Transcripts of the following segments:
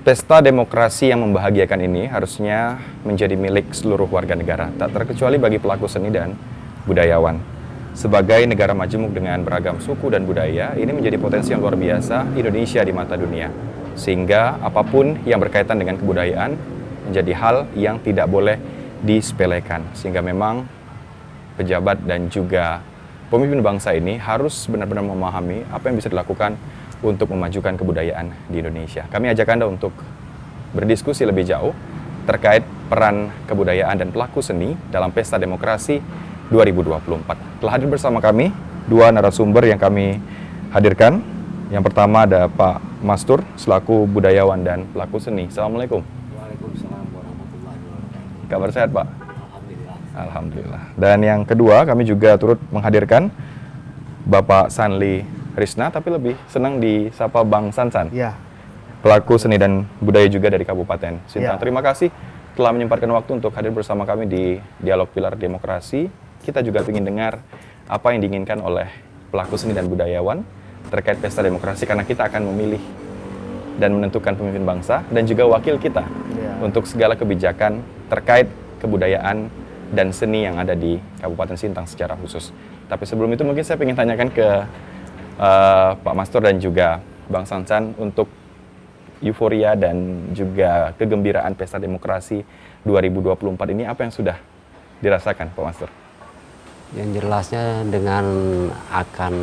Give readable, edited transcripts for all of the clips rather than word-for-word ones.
Pesta demokrasi yang membahagiakan ini harusnya menjadi milik seluruh warga negara, tak terkecuali bagi pelaku seni dan budayawan. Sebagai negara majemuk dengan beragam suku dan budaya, ini menjadi potensi yang luar biasa Indonesia di mata dunia. Sehingga apapun yang berkaitan dengan kebudayaan menjadi hal yang tidak boleh disepelekan. Sehingga memang pejabat dan juga pemimpin bangsa ini harus benar-benar memahami apa yang bisa dilakukan untuk memajukan kebudayaan di Indonesia. Kami ajak Anda untuk berdiskusi lebih jauh terkait peran kebudayaan dan pelaku seni dalam Pesta Demokrasi 2024. Telah hadir bersama kami dua narasumber yang kami hadirkan. Yang pertama ada Pak Mastur selaku budayawan dan pelaku seni. Assalamualaikum. Waalaikumsalam warahmatullahi wabarakatuh. Kabar sehat, Pak? Alhamdulillah. Alhamdulillah. Dan yang kedua kami juga turut menghadirkan Bapak Sanli Risna, tapi lebih senang disapa Bang Sansan. Ya. Pelaku seni dan budaya juga dari Kabupaten Sintang. Ya. Terima kasih telah menyempatkan waktu untuk hadir bersama kami di Dialog Pilar Demokrasi. Kita juga ingin dengar apa yang diinginkan oleh pelaku seni dan budayawan terkait Pesta Demokrasi, karena kita akan memilih dan menentukan pemimpin bangsa dan juga wakil kita untuk segala kebijakan terkait kebudayaan dan seni yang ada di Kabupaten Sintang secara khusus. Tapi sebelum itu mungkin saya ingin tanyakan ke Pak Mastur dan juga Bang Sansan untuk euforia dan juga kegembiraan Pesta Demokrasi 2024 ini, apa yang sudah dirasakan Pak Mastur? Yang jelasnya dengan akan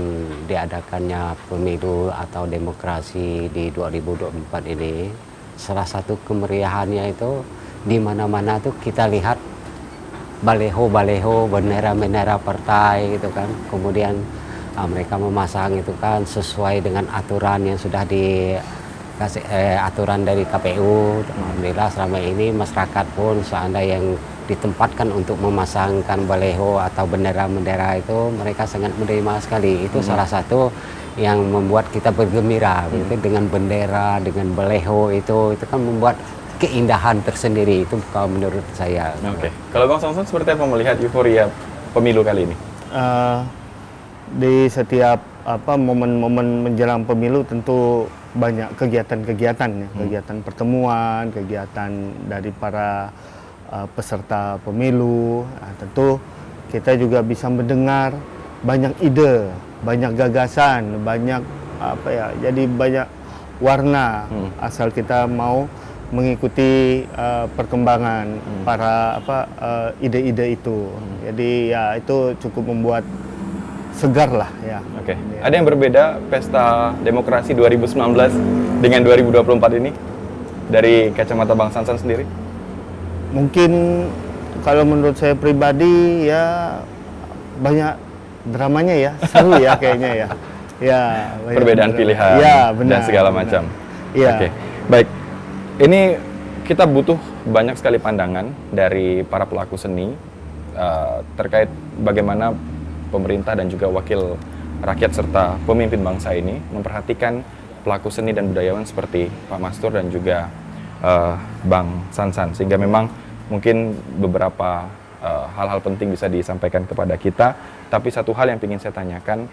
diadakannya pemilu atau demokrasi di 2024 ini, salah satu kemeriahannya itu di mana-mana tuh kita lihat baleho-baleho, bendera-bendera partai gitu kan. Kemudian mereka memasang itu kan sesuai dengan aturan yang sudah dikasih aturan dari KPU. Alhamdulillah selama ini masyarakat pun seandainya yang ditempatkan untuk memasangkan baleho atau bendera-bendera itu mereka sangat menerima sekali. Itu salah satu yang membuat kita bergembira gitu, dengan bendera, dengan baleho itu kan membuat keindahan tersendiri itu kalau menurut saya. Oke. Kalau Bang Sansan seperti apa melihat euforia pemilu kali ini? Di setiap momen-momen menjelang pemilu tentu banyak kegiatan-kegiatan ya, kegiatan pertemuan, kegiatan dari para peserta pemilu. Tentu kita juga bisa mendengar banyak ide, banyak gagasan, banyak jadi banyak warna asal kita mau mengikuti perkembangan para ide-ide itu. Jadi ya itu cukup membuat segar lah ya. Oke. Ada yang berbeda Pesta Demokrasi 2019 dengan 2024 ini dari kacamata Bang Sansan sendiri? Mungkin kalau menurut saya pribadi ya banyak dramanya ya, seru ya kayaknya ya. Ya, perbedaan pilihan ya, benar, dan segala benar. macam. Ya. Oke. Baik. Ini kita butuh banyak sekali pandangan dari para pelaku seni terkait bagaimana pemerintah dan juga wakil rakyat serta pemimpin bangsa ini memperhatikan pelaku seni dan budayawan seperti Pak Mastur dan juga Bang Sansan, sehingga memang mungkin beberapa hal-hal penting bisa disampaikan kepada kita. Tapi satu hal yang ingin saya tanyakan,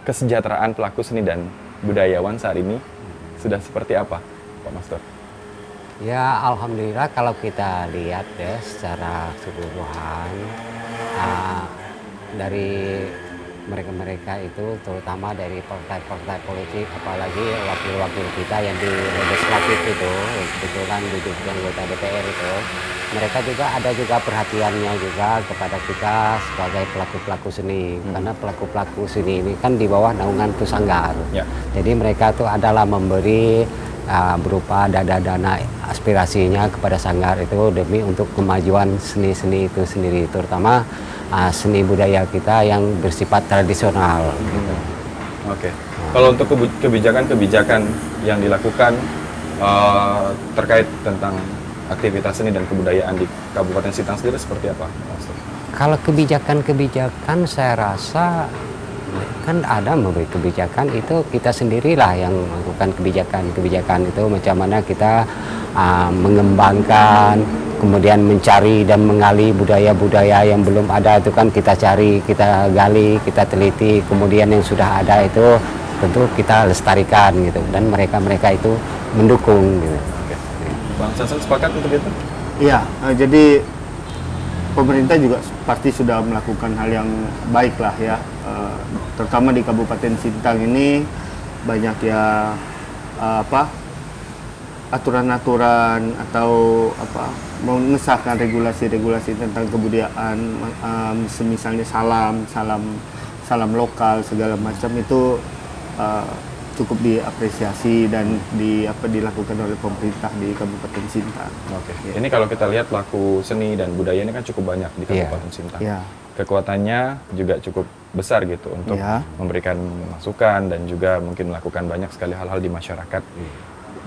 kesejahteraan pelaku seni dan budayawan saat ini sudah seperti apa, Pak Mastur? Ya alhamdulillah kalau kita lihat ya secara keseluruhan dari mereka-mereka itu, terutama dari partai-partai politik, apalagi wakil-wakil kita yang di legislatif itu, kebetulan duduk di anggota DPR itu, mereka juga ada juga perhatiannya juga kepada kita sebagai pelaku-pelaku seni. Karena pelaku-pelaku seni ini kan di bawah naungan Pusanggar. Ya. Jadi mereka itu adalah memberi berupa dana aspirasinya kepada Sanggar itu demi untuk kemajuan seni-seni itu sendiri, terutama seni budaya kita yang bersifat tradisional. Gitu. Oke. Kalau untuk kebijakan-kebijakan yang dilakukan terkait tentang aktivitas seni dan kebudayaan di Kabupaten Sintang sendiri seperti apa, Mas? Kalau kebijakan-kebijakan saya rasa kan ada memberi kebijakan itu kita sendirilah yang melakukan kebijakan-kebijakan itu, macam mana kita mengembangkan, kemudian mencari dan menggali budaya-budaya yang belum ada itu kan kita cari, kita gali, kita teliti, kemudian yang sudah ada itu tentu kita lestarikan gitu, dan mereka itu mendukung gitu. Bang Sansan sepakat untuk itu? Iya, jadi pemerintah juga pasti sudah melakukan hal yang baik lah ya, terutama di Kabupaten Sintang ini banyak ya aturan-aturan atau mengesahkan regulasi-regulasi tentang kebudayaan, misalnya salam lokal segala macam itu cukup diapresiasi dan dilakukan oleh pemerintah di Kabupaten Sintang. Oke. Ya. Ini kalau kita lihat pelaku seni dan budaya ini kan cukup banyak di Iya. Kabupaten Sintang. Ya. Kekuatannya juga cukup besar gitu untuk Iya. memberikan masukan dan juga mungkin melakukan banyak sekali hal-hal di masyarakat.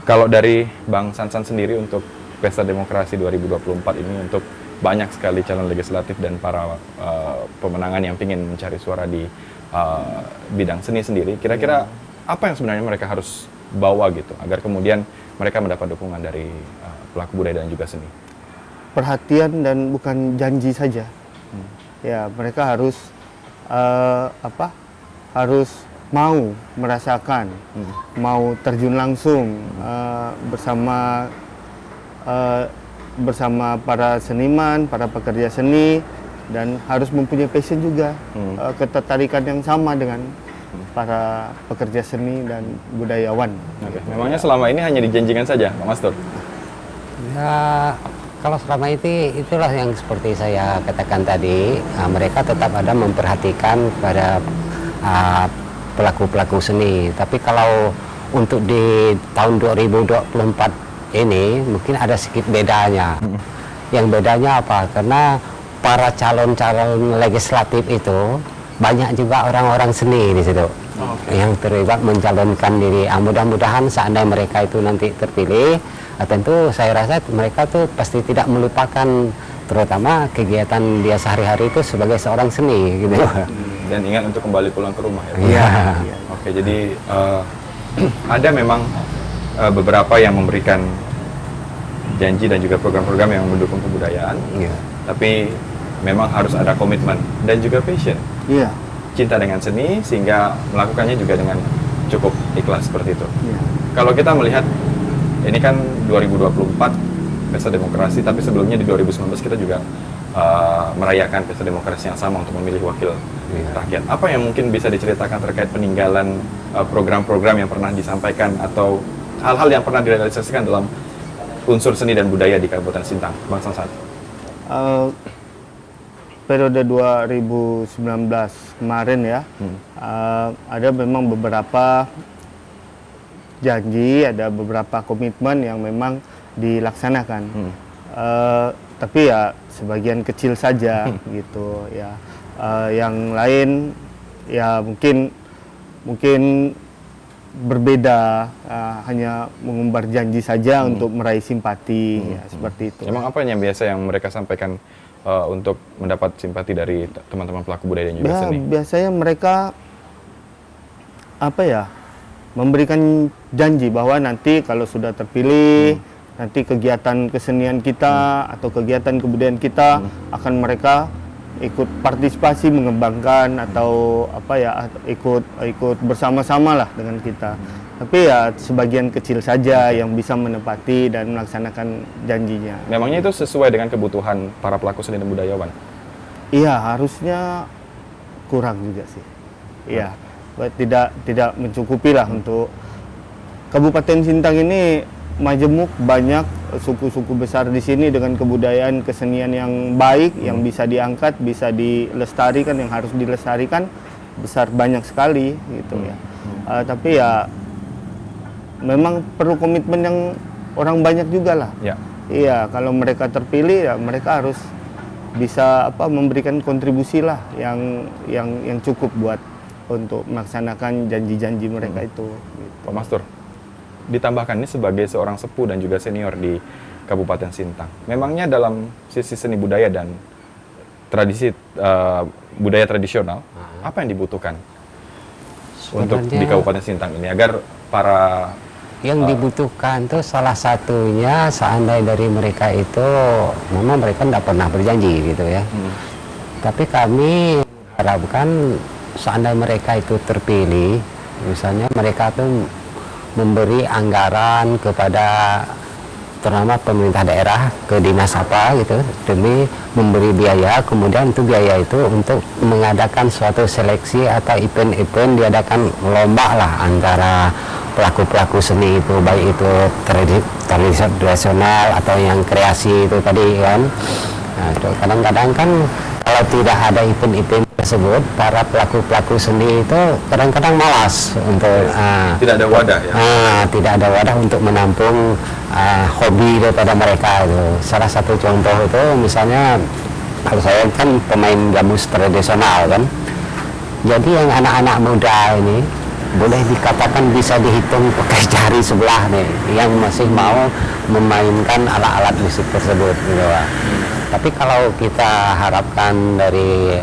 Kalau dari Bang Sansan sendiri untuk Pesta Demokrasi 2024 ini untuk banyak sekali calon legislatif dan para pemenangan yang ingin mencari suara di bidang seni sendiri, kira-kira apa yang sebenarnya mereka harus bawa gitu agar kemudian mereka mendapat dukungan dari pelaku budaya dan juga seni? Perhatian dan bukan janji saja. Ya, mereka harus harus mau merasakan, mau terjun langsung bersama para seniman, para pekerja seni, dan harus mempunyai passion juga, ketertarikan yang sama dengan para pekerja seni dan budayawan. Oke. Memangnya selama ini hanya dijanjikan saja, Pak Mastur? Ya, kalau selama itulah yang seperti saya katakan tadi, mereka tetap ada memperhatikan pada pelaku-pelaku seni. Tapi kalau untuk di tahun 2024 ini mungkin ada sedikit bedanya. Yang bedanya apa? Karena para calon-calon legislatif itu banyak juga orang-orang seni di situ. Yang terlibat mencalonkan diri. Mudah-mudahan seandainya mereka itu nanti terpilih, tentu saya rasa mereka tuh pasti tidak melupakan terutama kegiatan dia sehari-hari itu sebagai seorang seni gitu. Dan ingat untuk kembali pulang ke rumah ya. Iya. Oke, jadi ada memang beberapa yang memberikan janji dan juga program-program yang mendukung kebudayaan. Iya. Tapi memang harus ada komitmen dan juga passion. Iya. Cinta dengan seni sehingga melakukannya juga dengan cukup ikhlas seperti itu. Iya. Kalau kita melihat ini kan 2024 Pesta Demokrasi, tapi sebelumnya di 2019 kita juga merayakan Pesta Demokrasi yang sama untuk memilih wakil rakyat. Apa yang mungkin bisa diceritakan terkait peninggalan program-program yang pernah disampaikan atau hal-hal yang pernah direalisasikan dalam unsur seni dan budaya di Kabupaten Sintang, Bang Sansan? Periode 2019 kemarin ya, ada memang beberapa janji, ada beberapa komitmen yang memang dilaksanakan. Tapi ya sebagian kecil saja gitu ya. Yang lain ya mungkin berbeda, hanya mengumbar janji saja untuk meraih simpati, ya seperti itu. Emang apa yang biasa yang mereka sampaikan untuk mendapat simpati dari teman-teman pelaku budaya dan juga Ya, seni? biasanya mereka memberikan janji bahwa nanti kalau sudah terpilih, nanti kegiatan kesenian kita atau kegiatan kebudayaan kita akan mereka ikut partisipasi mengembangkan atau ikut bersama-sama lah dengan kita. Tapi ya sebagian kecil saja yang bisa menepati dan melaksanakan janjinya. Memangnya itu sesuai dengan kebutuhan para pelaku seni dan budayawan? Iya, harusnya kurang juga sih. Iya, tidak mencukupi lah untuk Kabupaten Sintang ini majemuk, banyak suku-suku besar di sini dengan kebudayaan kesenian yang baik, yang bisa diangkat, bisa dilestarikan, yang harus dilestarikan besar banyak sekali gitu ya. Tapi ya memang perlu komitmen yang orang banyak juga lah. Ya. Iya, kalau mereka terpilih ya mereka harus bisa memberikan kontribusi lah yang cukup buat untuk melaksanakan janji-janji mereka itu. Gitu. Pak Mastur, ditambahkan ini sebagai seorang sepuh dan juga senior di Kabupaten Sintang. Memangnya dalam sisi seni budaya dan tradisi budaya tradisional, apa yang dibutuhkan untuk di Kabupaten Sintang ini agar para yang dibutuhkan tuh salah satunya seandainya dari mereka itu memang mereka tidak pernah berjanji gitu ya. Tapi kami harapkan seandainya mereka itu terpilih, misalnya mereka tuh memberi anggaran kepada terutama pemerintah daerah ke dinas apa gitu demi memberi biaya, kemudian itu biaya itu untuk mengadakan suatu seleksi atau event-event, diadakan lomba lah antara pelaku-pelaku seni itu, baik itu tradisional atau yang kreasi itu tadi kan. Nah, itu kadang-kadang kan kalau tidak ada event-event tersebut, para pelaku-pelaku seni itu kadang-kadang malas untuk Tidak ada wadah ya. tidak ada wadah untuk menampung hobi daripada mereka itu. Salah satu contoh itu misalnya kalau saya kan pemain gambus tradisional kan. Jadi yang anak-anak muda ini boleh dikatakan bisa dihitung pakai jari sebelah nih yang masih mau memainkan alat-alat musik tersebut gitu Pak. Tapi kalau kita harapkan dari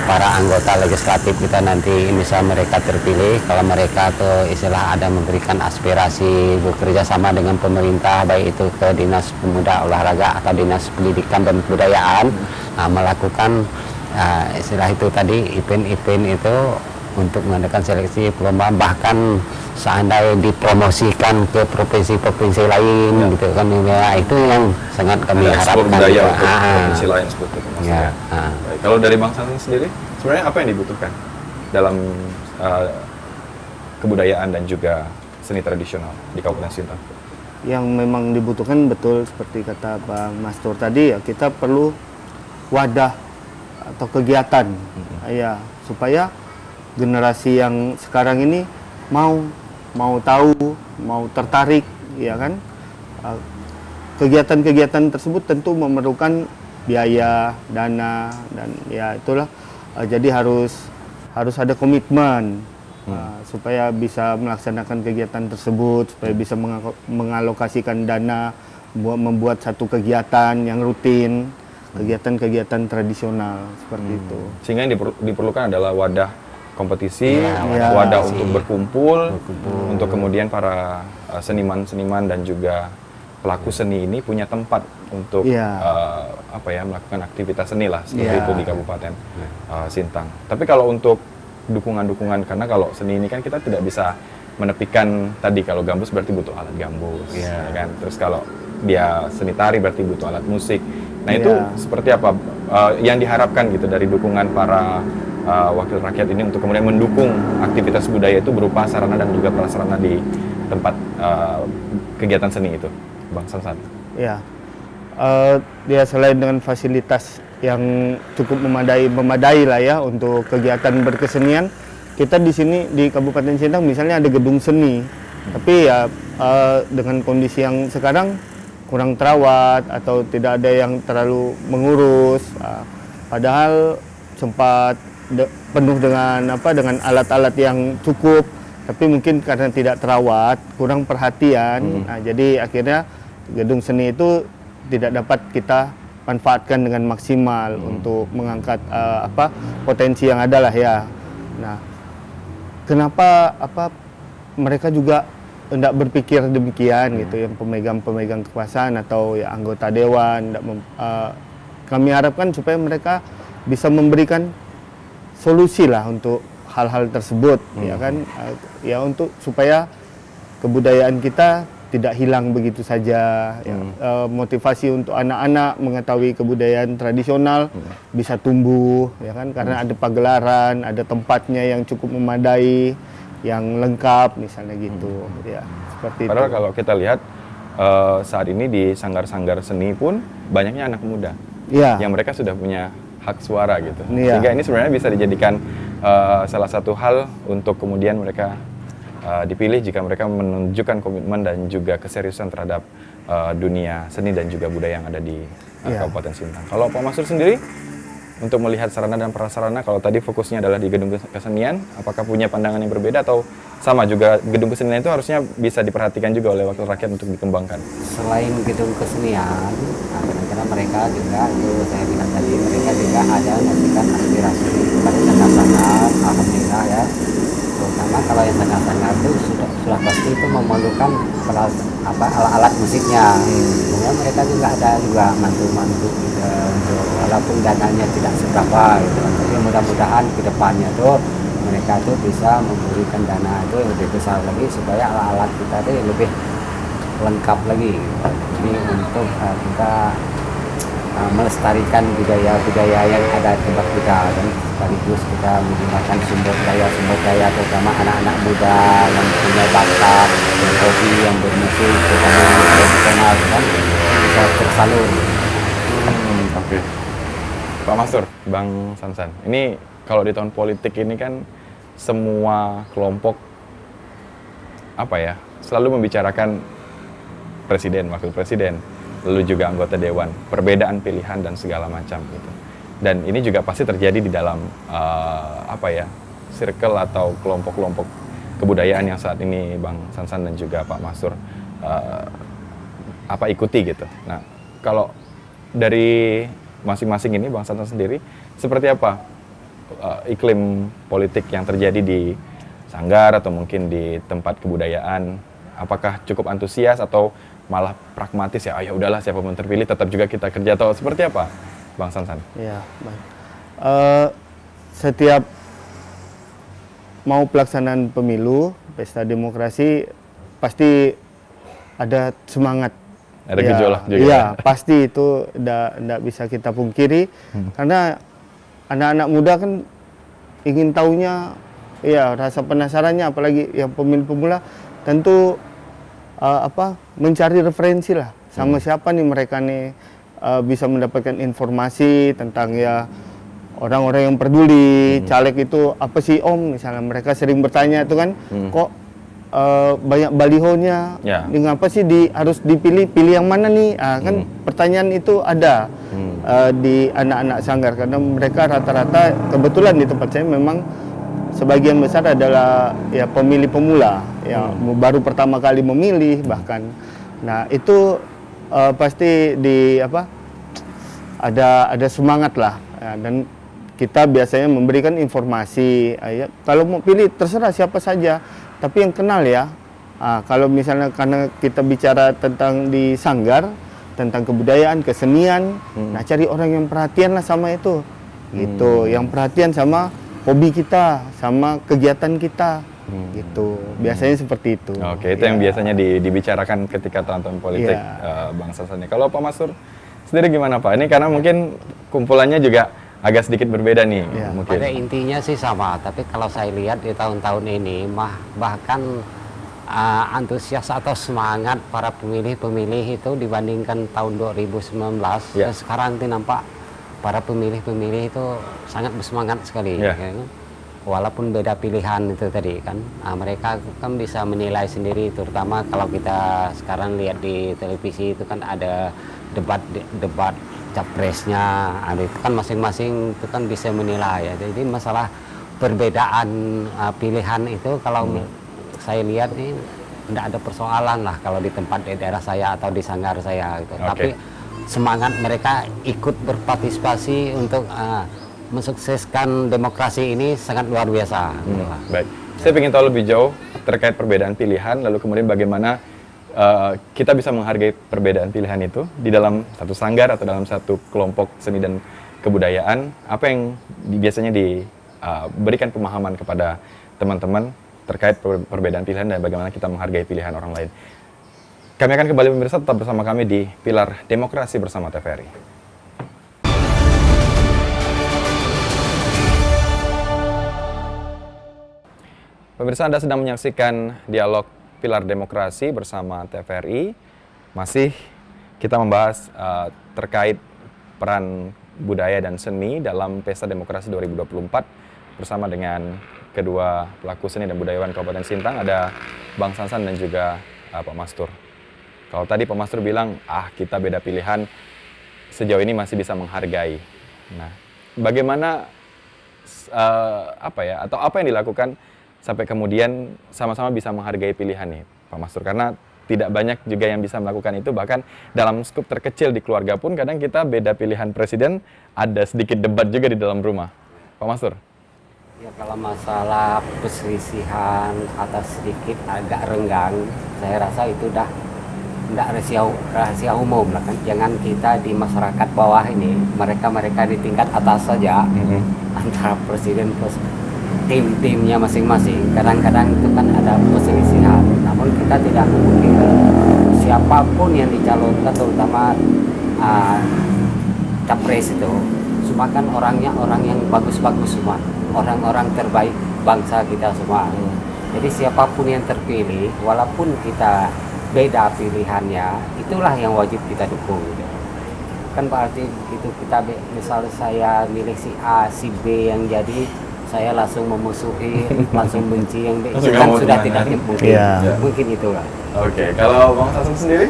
para anggota legislatif kita nanti misal mereka terpilih, kalau mereka tuh istilah ada memberikan aspirasi bekerja sama dengan pemerintah, baik itu ke Dinas Pemuda Olahraga atau Dinas Pendidikan dan Kebudayaan, melakukan istilah itu tadi event-event itu untuk mengadakan seleksi perlombaan, bahkan seandainya dipromosikan ke provinsi-provinsi lain gitu kan ya, itu yang sangat kami Ada ekspor harapkan budaya juga. untuk provinsi lain seperti itu maksudnya. Ya, Baik, kalau dari Bang Sansan sendiri, sebenarnya apa yang dibutuhkan dalam kebudayaan dan juga seni tradisional di Kabupaten Sintang? Yang memang dibutuhkan betul seperti kata Bang Mastur tadi ya, kita perlu wadah atau kegiatan ya, supaya generasi yang sekarang ini mau tahu, mau tertarik ya kan. Kegiatan-kegiatan tersebut tentu memerlukan biaya, dana, dan ya itulah. Jadi harus ada komitmen supaya bisa melaksanakan kegiatan tersebut, supaya bisa mengalokasikan dana membuat satu kegiatan yang rutin, kegiatan-kegiatan tradisional seperti itu. Sehingga yang diperlukan adalah wadah kompetisi, Ya, wadah kompetisi. untuk berkumpul, untuk kemudian para seniman-seniman dan juga pelaku seni ini punya tempat untuk melakukan aktivitas seni lah seperti itu di Kabupaten Sintang. Tapi kalau untuk dukungan-dukungan, karena kalau seni ini kan kita tidak bisa menepikan tadi, kalau gambus berarti butuh alat gambus, ya kan. Terus kalau dia seni tari berarti butuh alat musik. Nah itu seperti apa yang diharapkan gitu dari dukungan para wakil rakyat ini untuk kemudian mendukung aktivitas budaya itu berupa sarana dan juga prasarana di tempat kegiatan seni itu, Bang Sansan? Ya, dia selain dengan fasilitas yang cukup memadai lah ya untuk kegiatan berkesenian, kita di sini di Kabupaten Sintang misalnya ada gedung seni, tapi ya dengan kondisi yang sekarang kurang terawat atau tidak ada yang terlalu mengurus, padahal sempat penuh dengan alat-alat yang cukup, tapi mungkin karena tidak terawat, kurang perhatian. Nah, jadi akhirnya gedung seni itu tidak dapat kita manfaatkan dengan maksimal untuk mengangkat potensi yang ada lah ya. Nah, kenapa mereka juga tidak berpikir demikian gitu, yang pemegang kekuasaan atau ya anggota dewan. Kami harapkan supaya mereka bisa memberikan solusi lah untuk hal-hal tersebut, ya kan, ya untuk supaya kebudayaan kita tidak hilang begitu saja, ya. Motivasi untuk anak-anak mengetahui kebudayaan tradisional bisa tumbuh, ya kan, karena ada pagelaran, ada tempatnya yang cukup memadai, yang lengkap misalnya gitu, ya seperti Padahal itu. kalau kita lihat saat ini di sanggar-sanggar seni pun banyaknya anak muda, yang mereka sudah punya hak suara gitu. Sehingga ini sebenarnya bisa dijadikan salah satu hal untuk kemudian mereka dipilih jika mereka menunjukkan komitmen dan juga keseriusan terhadap dunia seni dan juga budaya yang ada di Kabupaten Sintang. Kalau Pak Masur sendiri, untuk melihat sarana dan prasarana, kalau tadi fokusnya adalah di gedung kesenian, apakah punya pandangan yang berbeda atau sama juga gedung kesenian itu harusnya bisa diperhatikan juga oleh wakil rakyat untuk dikembangkan? Selain gedung kesenian, kadang-kadang mereka juga, itu saya bilang tadi, mereka juga ada memberikan aspirasi kepada sanggar-sanggar, alhamdulillah ya. Terutama kalau yang sanggar-sanggar itu sudah pasti itu memerlukan alat-alat musiknya. Kemudian mereka juga ada mantu-mantu gitu, walaupun dananya tidak seberapa gitu. Tapi mudah-mudahan ke depannya tuh mereka tuh bisa memberikan dana itu lebih besar lagi supaya alat-alat kita tuh lebih lengkap lagi. Jadi untuk kita melestarikan budaya-budaya yang ada di tempat kita, dan sekaligus kita menggunakan sumber daya terutama anak-anak muda yang punya bakat dan hobi yang bermusik terutama yang tradisional kan bisa tersalur. Oke. Pak Mastur, Bang Sansan, ini kalau di tahun politik ini kan semua kelompok selalu membicarakan presiden, wakil presiden, lalu juga anggota dewan, perbedaan pilihan dan segala macam gitu. Dan ini juga pasti terjadi di dalam circle atau kelompok-kelompok kebudayaan yang saat ini Bang Sansan dan juga Pak Mastur ikuti gitu. Nah, kalau dari masing-masing ini Bang Sansan sendiri seperti apa iklim politik yang terjadi di Sanggar atau mungkin di tempat kebudayaan? Apakah cukup antusias atau malah pragmatis ya udahlah siapapun terpilih tetap juga kita kerja, atau seperti apa Bang Sansan? Ya, baik. Setiap mau pelaksanaan pemilu, pesta demokrasi, pasti ada semangat. Ada gejolak juga. Iya, pasti itu tidak bisa kita pungkiri, karena anak-anak muda kan ingin tahunya, rasa penasarannya, apalagi yang pemilu pemula tentu mencari referensi lah sama siapa nih mereka nih, bisa mendapatkan informasi tentang orang-orang yang peduli. Caleg itu apa sih Om, misalnya mereka sering bertanya itu kan, kok banyak balihonya, mengapa sih harus pilih yang mana nih, kan pertanyaan itu ada di anak-anak Sanggar, karena mereka rata-rata kebetulan di tempat saya memang sebagian besar adalah pemilih pemula, baru pertama kali memilih bahkan. Nah itu pasti ada semangat lah, dan kita biasanya memberikan informasi. Kalau mau pilih terserah siapa saja, tapi yang kenal ya. Kalau misalnya karena kita bicara tentang di Sanggar tentang kebudayaan, kesenian, nah cari orang yang perhatian lah sama itu, gitu, yang perhatian sama hobi kita, sama kegiatan kita, gitu. Biasanya seperti itu. Oke, itu yang biasanya dibicarakan ketika tahun-tahun politik Bang Sansan. Kalau Pak Mastur sendiri gimana Pak? Ini karena mungkin kumpulannya juga agak sedikit berbeda nih. Mungkin. Pada intinya sih sama, tapi kalau saya lihat di tahun-tahun ini bahkan antusias atau semangat para pemilih-pemilih itu dibandingkan tahun 2019, sekarang itu nampak para pemilih-pemilih itu sangat bersemangat sekali, kan? Walaupun beda pilihan itu tadi kan, mereka kan bisa menilai sendiri, terutama kalau kita sekarang lihat di televisi itu kan ada debat capresnya, itu kan masing-masing itu kan bisa menilai ya. Jadi masalah perbedaan pilihan itu kalau saya lihat ini tidak ada persoalan lah kalau di tempat di daerah saya atau di Sanggar saya gitu. Tapi semangat mereka ikut berpartisipasi untuk mensukseskan demokrasi ini sangat luar biasa. Baik, saya ingin tahu lebih jauh terkait perbedaan pilihan, lalu kemudian bagaimana kita bisa menghargai perbedaan pilihan itu di dalam satu sanggar atau dalam satu kelompok seni dan kebudayaan. Apa yang biasanya diberikan pemahaman kepada teman-teman terkait perbedaan pilihan dan bagaimana kita menghargai pilihan orang lain. Kami akan kembali pemirsa, tetap bersama kami di Pilar Demokrasi bersama TVRI. Pemirsa, Anda sedang menyaksikan dialog Pilar Demokrasi bersama TVRI. Masih kita membahas terkait peran budaya dan seni dalam Pesta Demokrasi 2024 bersama dengan kedua pelaku seni dan budayawan Kabupaten Sintang, ada Bang Sansan dan juga Pak Mastur. Kalau tadi Pak Mastur bilang, kita beda pilihan, sejauh ini masih bisa menghargai. Nah, bagaimana atau apa yang dilakukan sampai kemudian sama-sama bisa menghargai pilihan nih, Pak Mastur? Karena tidak banyak juga yang bisa melakukan itu, bahkan dalam skup terkecil di keluarga pun kadang kita beda pilihan presiden, ada sedikit debat juga di dalam rumah. Pak Mastur? Ya, kalau masalah perselisihan atau sedikit agak renggang, saya rasa itu udah tidak rahasia umum lah kan. Jangan kita di masyarakat bawah ini, mereka di tingkat atas saja, antara presiden plus tim-timnya masing-masing, kadang-kadang itu kan ada perselisihan. Namun kita tidak memungkinkan siapapun yang dicalonkan, terutama capres itu, semua kan orangnya orang yang bagus-bagus semua, orang-orang terbaik bangsa kita semua. Jadi siapapun yang terpilih, walaupun kita beda pilihannya, itulah yang wajib kita dukung. Kan berarti itu kita, misalnya saya milih si A, si B yang jadi, saya langsung memusuhi, langsung benci yang B, itu kan sudah tidak mungkin. Mungkin itulah. Oke, kalau Bang Sasan sendiri?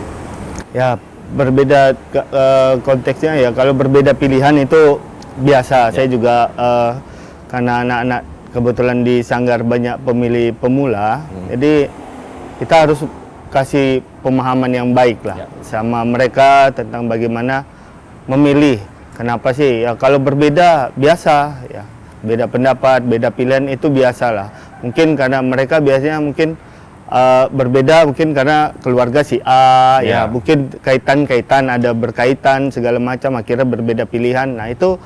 Ya, berbeda konteksnya ya. Kalau berbeda pilihan itu biasa. Saya juga karena anak-anak kebetulan di Sanggar banyak pemilih pemula, jadi kita harus kasih pemahaman yang baik lah sama mereka tentang bagaimana memilih. Kenapa sih? Ya kalau berbeda biasa ya. Beda pendapat, beda pilihan itu biasalah. Mungkin karena mereka biasanya mungkin berbeda mungkin karena keluarga si A ya, mungkin kaitan-kaitan ada berkaitan segala macam akhirnya berbeda pilihan. Nah, itu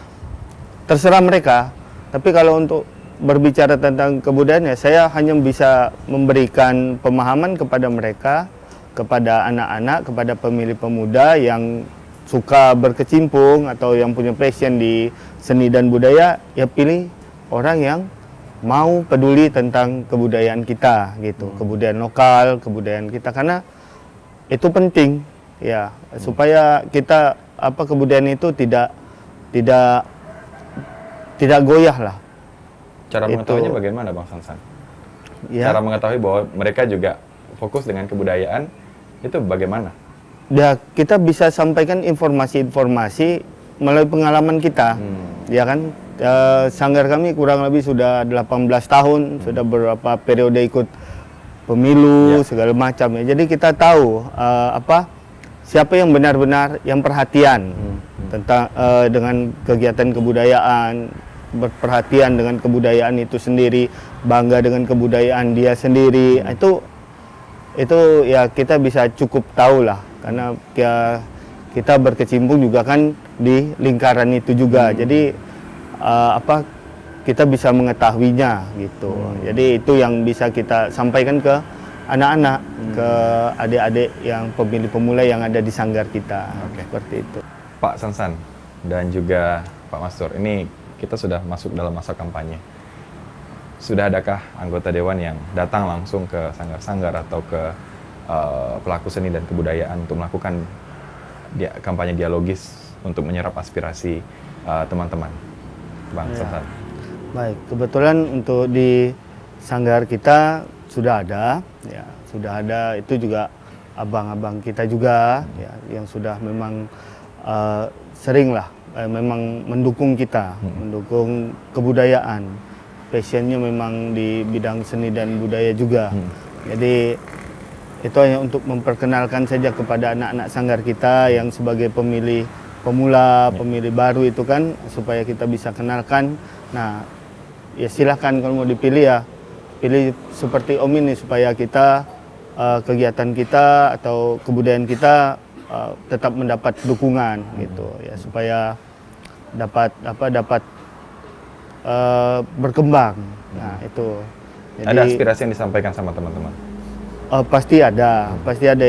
terserah mereka. Tapi kalau untuk berbicara tentang kebudayaan ya, saya hanya bisa memberikan pemahaman kepada mereka, kepada anak-anak, kepada pemilih pemuda yang suka berkecimpung atau yang punya passion di seni dan budaya, ya pilih orang yang mau peduli tentang kebudayaan kita gitu, kebudayaan lokal, kebudayaan kita, karena itu penting ya, supaya kita kebudayaan itu tidak goyah lah. Cara mengetahuinya bagaimana Bang Sansan? Ya. Cara mengetahui bahwa mereka juga fokus dengan kebudayaan itu bagaimana? Ya, kita bisa sampaikan informasi-informasi melalui pengalaman kita, ya kan? Sanggar kami kurang lebih sudah 18 tahun, sudah beberapa periode ikut pemilu, segala macam ya. Jadi kita tahu siapa yang benar-benar yang perhatian tentang dengan kegiatan kebudayaan, berperhatian dengan kebudayaan itu sendiri, bangga dengan kebudayaan dia sendiri. Itu ya kita bisa cukup tahu lah, karena kita berkecimpung juga kan di lingkaran itu juga. Jadi kita bisa mengetahuinya gitu. Jadi itu yang bisa kita sampaikan ke anak-anak, ke adik-adik yang pemilih pemula yang ada di sanggar kita. Seperti itu. Pak Sansan dan juga Pak Mastur, ini kita sudah masuk dalam masa kampanye. Sudah adakah anggota dewan yang datang langsung ke sanggar-sanggar atau ke pelaku seni dan kebudayaan untuk melakukan kampanye dialogis untuk menyerap aspirasi teman-teman? Bang Sansan. Baik, kebetulan untuk di sanggar kita sudah ada, ya sudah ada, itu juga abang-abang kita juga, ya yang sudah memang sering lah, memang mendukung kita, mendukung kebudayaan, passionnya memang di bidang seni dan budaya juga. Jadi itu hanya untuk memperkenalkan saja kepada anak-anak sanggar kita yang sebagai pemilih pemula, pemilih baru itu kan, supaya kita bisa kenalkan. Nah, ya silahkan kalau mau dipilih ya, pilih seperti Om ini supaya kita kegiatan kita atau kebudayaan kita tetap mendapat dukungan gitu ya, supaya dapat berkembang. Nah, itu. Jadi, ada aspirasi yang disampaikan sama teman-teman? Pasti ada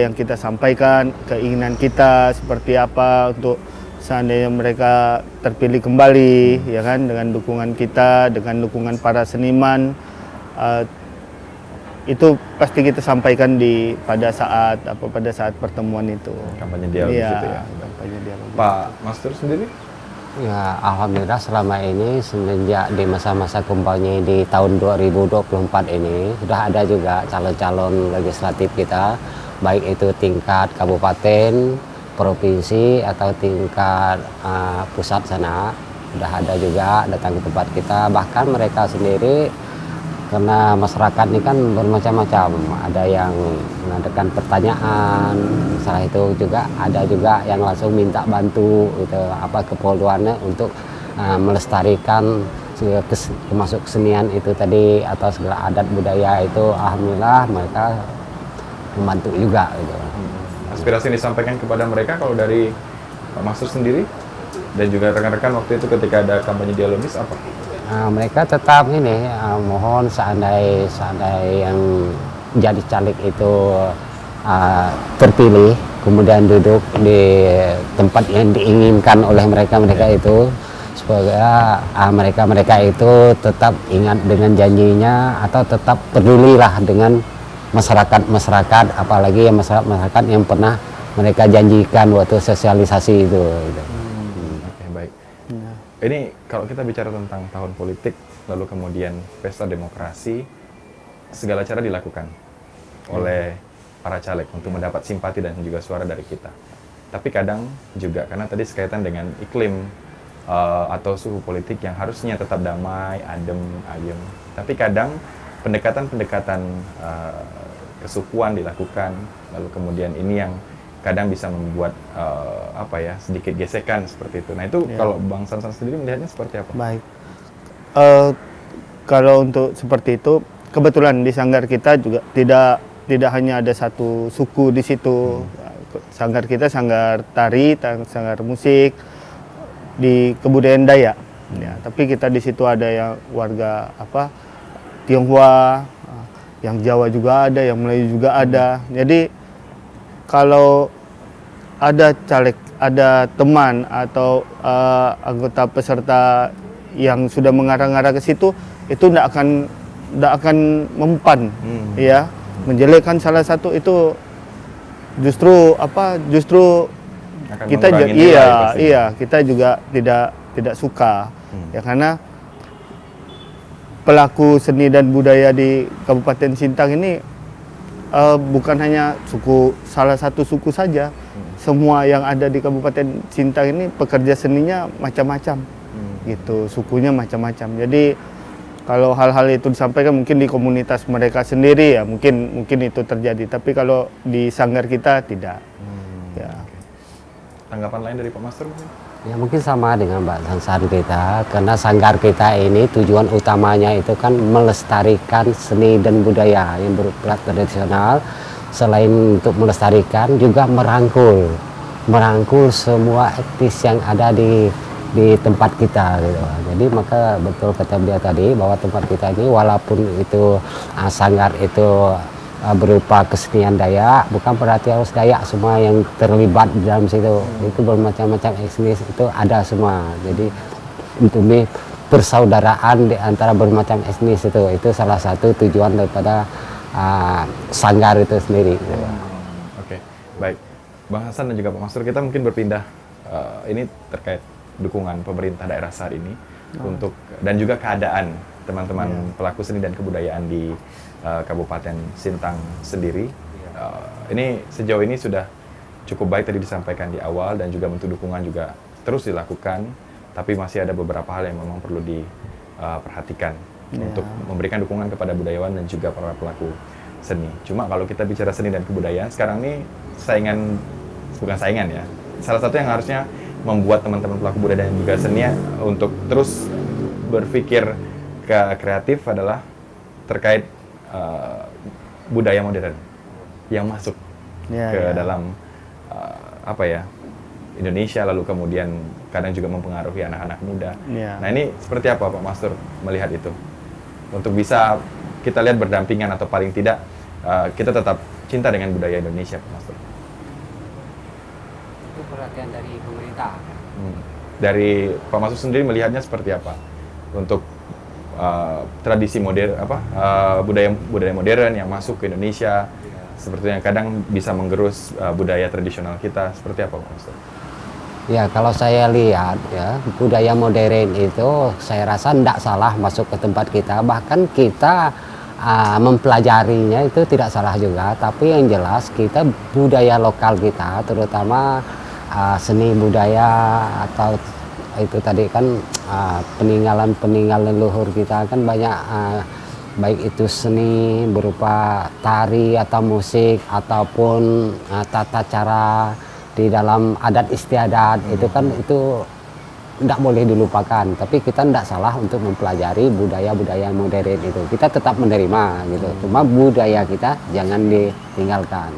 yang kita sampaikan, keinginan kita seperti apa untuk seandainya mereka terpilih kembali, ya kan, dengan dukungan kita, dengan dukungan para seniman, itu pasti kita sampaikan pada saat pertemuan itu. Kampanye dialog gitu ya. Kampanye dialog. Pak Mastur sendiri? Ya, alhamdulillah selama ini semenjak di masa-masa kampanye di tahun 2024 ini sudah ada juga calon-calon legislatif kita, baik itu tingkat kabupaten, provinsi atau tingkat pusat sana, sudah ada juga datang ke tempat kita. Bahkan mereka sendiri, karena masyarakat ini kan bermacam-macam, ada yang mengadakan pertanyaan, setelah itu juga ada juga yang langsung minta bantu gitu, keperluannya untuk melestarikan termasuk kesenian itu tadi atau segala adat budaya itu. Alhamdulillah mereka membantu juga gitu. Aspirasi yang disampaikan kepada mereka kalau dari Pak Mastur sendiri dan juga rekan-rekan waktu itu ketika ada kampanye dialogis apa? Mereka tetap mohon seandainya yang jadi caleg itu terpilih, kemudian duduk di tempat yang diinginkan oleh mereka itu, supaya mereka itu tetap ingat dengan janjinya atau tetap pedulilah dengan masyarakat, apalagi yang masyarakat yang pernah mereka janjikan waktu sosialisasi itu. Gitu. Oke, baik. Ini kalau kita bicara tentang tahun politik, lalu kemudian pesta demokrasi, segala cara dilakukan oleh para caleg untuk mendapat simpati dan juga suara dari kita. Tapi kadang juga, karena tadi sekaitan dengan iklim atau suhu politik yang harusnya tetap damai, adem, ayem. Tapi kadang pendekatan-pendekatan kesukuan dilakukan, lalu kemudian ini yang kadang bisa membuat sedikit gesekan seperti itu. Nah itu kalau Bang Sansan sendiri melihatnya seperti apa? Baik. Kalau untuk seperti itu, kebetulan di sanggar kita juga tidak hanya ada satu suku di situ. Sanggar kita sanggar tari, sanggar musik di kebudayaan Dayak. Ya, tapi kita di situ ada yang warga Tionghoa, yang Jawa juga ada, yang Melayu juga ada. Jadi kalau ada caleg, ada teman atau anggota peserta yang sudah mengarah-arah ke situ, itu tidak akan mempan, ya, menjelekkan salah satu itu justru Akan kita mengurangi nilai pastinya. kita juga tidak suka, ya, karena pelaku seni dan budaya di Kabupaten Sintang ini bukan hanya salah satu suku saja. Semua yang ada di Kabupaten Sintang ini pekerja seninya macam-macam, gitu, sukunya macam-macam. Jadi kalau hal-hal itu disampaikan mungkin di komunitas mereka sendiri ya mungkin itu terjadi. Tapi kalau di sanggar kita tidak. Ya. Tanggapan lain dari Pak Master mungkin? Ya mungkin sama dengan Mbak Sansan kita, karena sanggar kita ini tujuan utamanya itu kan melestarikan seni dan budaya yang berplat tradisional. Selain untuk melestarikan, juga merangkul semua etnis yang ada di tempat kita gitu. Jadi maka betul kata beliau tadi bahwa tempat kita ini walaupun itu sanggar itu berupa kesenian Dayak, bukan berarti harus Dayak semua yang terlibat di dalam situ. Itu bermacam-macam etnis itu ada semua. Jadi untuk persaudaraan di antara bermacam etnis itu salah satu tujuan daripada sanggar itu sendiri. Oke, baik. Bang Hasan dan juga Pak Mastur, kita mungkin berpindah ini terkait dukungan pemerintah daerah saat ini untuk dan juga keadaan teman-teman pelaku seni dan kebudayaan di Kabupaten Sintang sendiri. Ini sejauh ini sudah cukup baik tadi disampaikan di awal dan juga bentuk dukungan juga terus dilakukan, tapi masih ada beberapa hal yang memang perlu diperhatikan untuk memberikan dukungan kepada budayawan dan juga para pelaku seni. Cuma kalau kita bicara seni dan kebudayaan, sekarang ini bukan saingan ya. Salah satu yang harusnya membuat teman-teman pelaku budaya dan juga seni untuk terus berpikir kreatif adalah terkait budaya modern yang masuk ke dalam Indonesia, lalu kemudian kadang juga mempengaruhi anak-anak muda. Nah ini seperti apa Pak Mastur melihat itu? Untuk bisa kita lihat berdampingan atau paling tidak kita tetap cinta dengan budaya Indonesia, Pak Mastur. Itu perhatian dari pemerintah. Dari Pak Mastur sendiri melihatnya seperti apa untuk tradisi modern budaya modern yang masuk ke Indonesia, seperti yang kadang bisa menggerus budaya tradisional kita, seperti apa Pak Mastur? Ya kalau saya lihat ya budaya modern itu saya rasa tidak salah masuk ke tempat kita, bahkan kita mempelajarinya itu tidak salah juga, tapi yang jelas kita budaya lokal kita terutama seni budaya atau itu tadi kan peninggalan leluhur kita kan banyak, baik itu seni berupa tari atau musik ataupun tata cara di dalam adat istiadat itu kan itu tidak boleh dilupakan. Tapi kita tidak salah untuk mempelajari budaya-budaya modern itu, kita tetap menerima gitu, cuma budaya kita jangan ditinggalkan.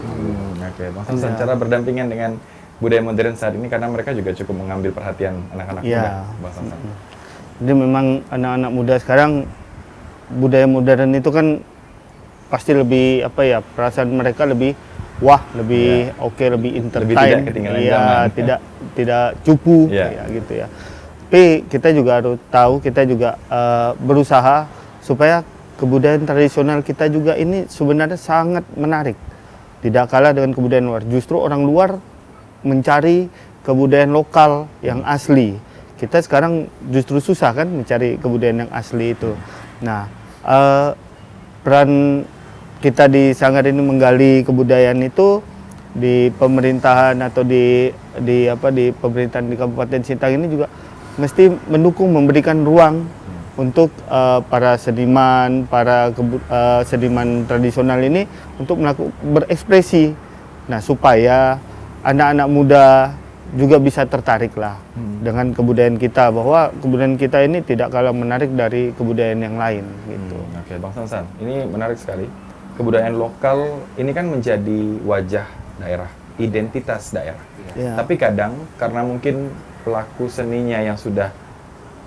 Oke, Bang, cara berdampingan dengan budaya modern saat ini karena mereka juga cukup mengambil perhatian anak-anak muda, Bang Sansan. Jadi memang anak-anak muda sekarang budaya modern itu kan pasti lebih perasaan mereka lebih wah, lebih oke, lebih entertain, tidak ketinggalan zaman. tidak cupu, Iya. ya gitu ya. Tapi kita juga harus tahu, kita juga berusaha supaya kebudayaan tradisional kita juga ini sebenarnya sangat menarik. Tidak kalah dengan kebudayaan luar. Justru orang luar mencari kebudayaan lokal yang asli. Kita sekarang justru susah kan mencari kebudayaan yang asli itu. Nah, peran kita di Sanggar ini menggali kebudayaan itu di pemerintahan atau di pemerintahan di Kabupaten Sintang ini juga mesti mendukung, memberikan ruang untuk para seniman, seniman tradisional ini untuk berekspresi. Nah, supaya anak-anak muda juga bisa tertarik lah dengan kebudayaan kita, bahwa kebudayaan kita ini tidak kalah menarik dari kebudayaan yang lain gitu. Oke, Bang Sansan, ini menarik sekali. Kebudayaan lokal ini kan menjadi wajah daerah, identitas daerah. Ya. Tapi kadang karena mungkin pelaku seninya yang sudah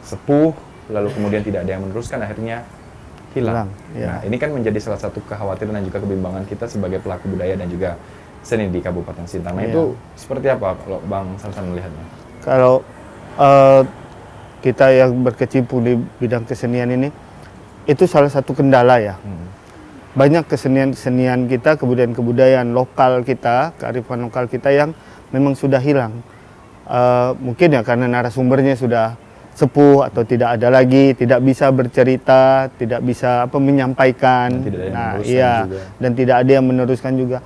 sepuh, lalu kemudian tidak ada yang meneruskan, akhirnya hilang. Ya. Nah, ini kan menjadi salah satu kekhawatiran dan juga kebimbangan kita sebagai pelaku budaya dan juga seni di Kabupaten Sintang. Nah, itu seperti apa kalau Bang Sansan melihatnya? Kalau kita yang berkecimpung di bidang kesenian ini, itu salah satu kendala ya. Banyak kesenian-kesenian kita, kebudayaan lokal kita, kearifan lokal kita yang memang sudah hilang. Mungkin ya karena narasumbernya sudah sepuh atau tidak ada lagi, tidak bisa bercerita, tidak bisa menyampaikan. Dan tidak ada yang meneruskan juga.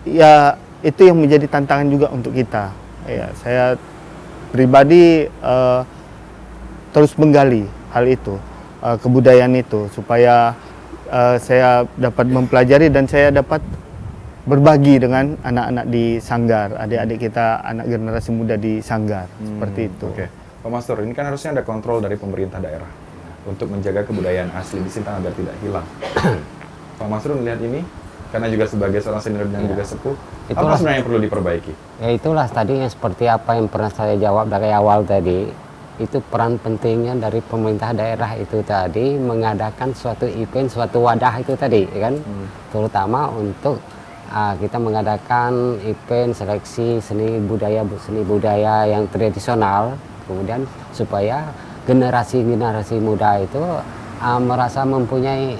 Ya, itu yang menjadi tantangan juga untuk kita. Ya, saya pribadi terus menggali hal itu, kebudayaan itu, supaya saya dapat mempelajari dan saya dapat berbagi dengan anak-anak di Sanggar, adik-adik kita, anak generasi muda di Sanggar, seperti itu. Oke. Pak Mastur, ini kan harusnya ada kontrol dari pemerintah daerah untuk menjaga kebudayaan asli di Sintang agar tidak hilang. Pak Mastur melihat ini, karena juga sebagai seorang senior dan juga sepuh, apa sebenarnya yang perlu diperbaiki? Ya itulah tadi yang seperti apa yang pernah saya jawab dari awal tadi, itu peran pentingnya dari pemerintah daerah itu tadi mengadakan suatu event, suatu wadah itu tadi, kan, terutama untuk kita mengadakan event seleksi seni budaya yang tradisional, kemudian supaya generasi muda itu merasa mempunyai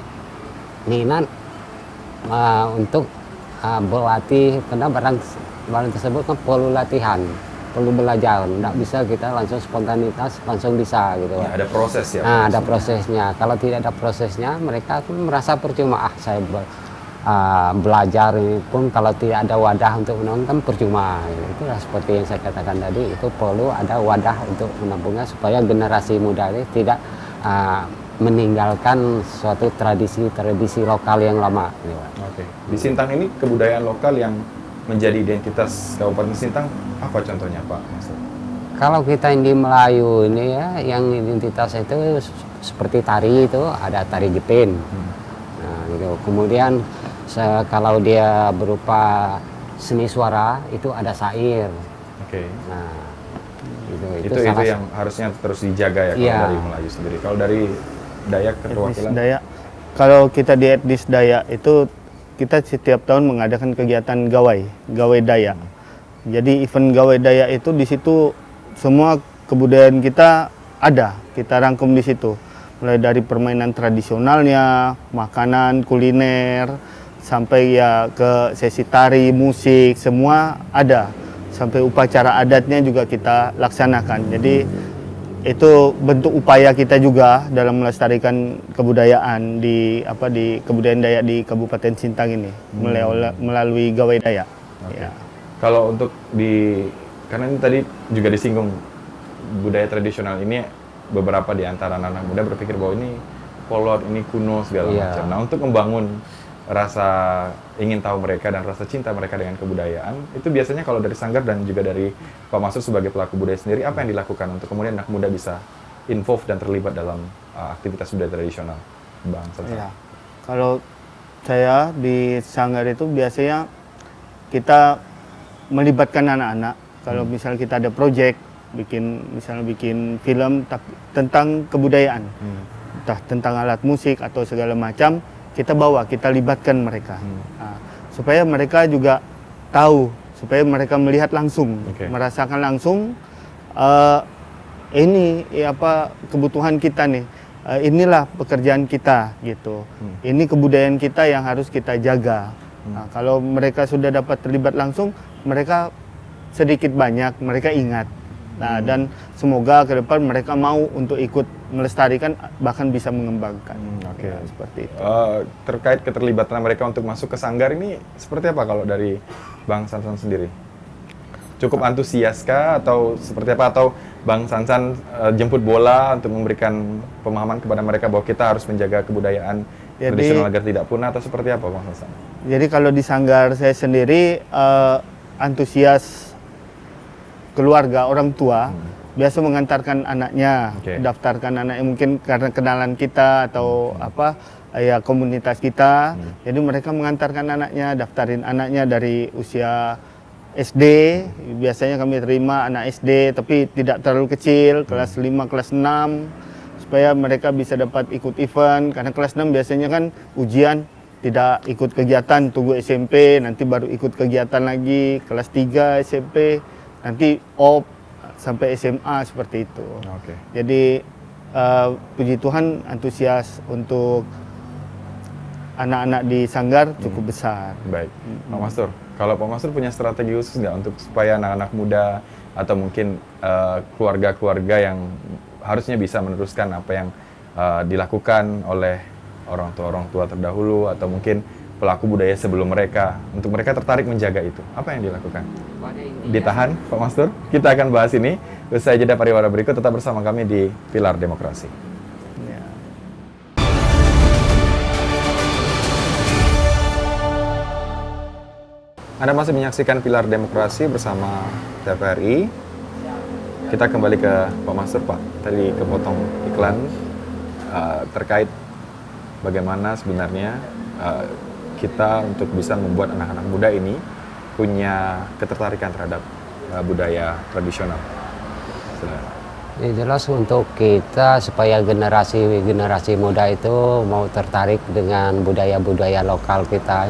minat untuk berlatih, karena barang tersebut kan perlu latihan, perlu belajar, tidak bisa kita langsung spontanitas langsung bisa gitu. Ya, ada proses ya. Nah, ada prosesnya. Kalau tidak ada prosesnya, mereka pun merasa percuma. Saya belajar ini pun kalau tidak ada wadah untuk menonton percuma. Itulah seperti yang saya katakan tadi, itu perlu ada wadah untuk menampungnya supaya generasi muda ini tidak meninggalkan suatu tradisi lokal yang lama. Oke. Di Sintang ini kebudayaan lokal yang menjadi identitas Kabupaten Sintang apa contohnya, Pak Mas? Kalau kita di Melayu ini ya, yang identitas itu seperti tari itu ada tari Jepin. Nah, gitu. Kemudian kalau dia berupa seni suara itu ada syair. Oke. Nah, itu yang harusnya terus dijaga ya kalau dari Melayu sendiri. Kalau dari Dayak keterwakilan? Dayak, kalau kita di etnis Dayak itu kita setiap tahun mengadakan kegiatan gawai Dayak. Jadi event gawai Dayak itu di situ semua kebudayaan kita ada, kita rangkum di situ. Mulai dari permainan tradisionalnya, makanan, kuliner, sampai ya ke sesi tari, musik, semua ada. Sampai upacara adatnya juga kita laksanakan. Jadi itu bentuk upaya kita juga dalam melestarikan kebudayaan di kebudayaan Dayak di Kabupaten Sintang ini melalui gawai Dayak. Okay. Ya. Kalau untuk karena ini tadi juga disinggung budaya tradisional ini, beberapa di antara anak muda berpikir bahwa ini kolot, ini kuno segala macam. Nah, untuk membangun rasa ingin tahu mereka dan rasa cinta mereka dengan kebudayaan, itu biasanya kalau dari Sanggar dan juga dari Pak Masud sebagai pelaku budaya sendiri, apa yang dilakukan untuk kemudian anak muda bisa involve dan terlibat dalam aktivitas budaya tradisional, Bang Sansan? Ya. Kalau saya di Sanggar itu biasanya kita melibatkan anak-anak. Kalau misal kita ada proyek, bikin film tentang kebudayaan, entah tentang alat musik atau segala macam, kita bawa, kita libatkan mereka. Nah, supaya mereka juga tahu, supaya mereka melihat langsung, Oke. merasakan langsung eh, ini apa kebutuhan kita nih. Inilah pekerjaan kita gitu. Ini kebudayaan kita yang harus kita jaga. Nah, kalau mereka sudah dapat terlibat langsung, mereka sedikit banyak mereka ingat. Nah, dan semoga ke depan mereka mau untuk ikut melestarikan bahkan bisa mengembangkan. Oke. Ya, seperti itu. Terkait keterlibatan mereka untuk masuk ke sanggar ini seperti apa kalau dari Bang Sansan sendiri? Cukup antusiaskah atau seperti apa, atau Bang Sansan jemput bola untuk memberikan pemahaman kepada mereka bahwa kita harus menjaga kebudayaan tradisional agar tidak punah, atau seperti apa Bang Sansan? Jadi kalau di sanggar saya sendiri antusias keluarga orang tua biasa mengantarkan anaknya, Oke. daftarkan anaknya mungkin karena kenalan kita atau apa ya komunitas kita. Jadi mereka mengantarkan anaknya, daftarin anaknya dari usia SD. Biasanya kami terima anak SD tapi tidak terlalu kecil, kelas 5, kelas 6 supaya mereka bisa dapat ikut event karena kelas 6 biasanya kan ujian tidak ikut kegiatan, tunggu SMP, nanti baru ikut kegiatan lagi, kelas 3 SMP, nanti OP sampai SMA seperti itu. Oke. Jadi puji Tuhan antusias untuk anak-anak di sanggar cukup besar. Baik, Pak Mastur. Kalau Pak Mastur punya strategi khusus nggak untuk supaya anak-anak muda atau mungkin keluarga-keluarga yang harusnya bisa meneruskan apa yang dilakukan oleh orang tua terdahulu atau mungkin pelaku budaya sebelum mereka, untuk mereka tertarik menjaga itu, apa yang dilakukan? Ditahan, Pak Mastur. Kita akan bahas ini usai jeda pariwara berikut. Tetap bersama kami di Pilar Demokrasi. Ya. Anda masih menyaksikan Pilar Demokrasi bersama TVRI. Kita kembali ke Pak Mastur, Pak. Tadi kepotong iklan terkait bagaimana sebenarnya kita untuk bisa membuat anak-anak muda ini punya ketertarikan terhadap budaya tradisional. Silakan. Ya, jelas untuk kita supaya generasi muda itu mau tertarik dengan budaya-budaya lokal kita,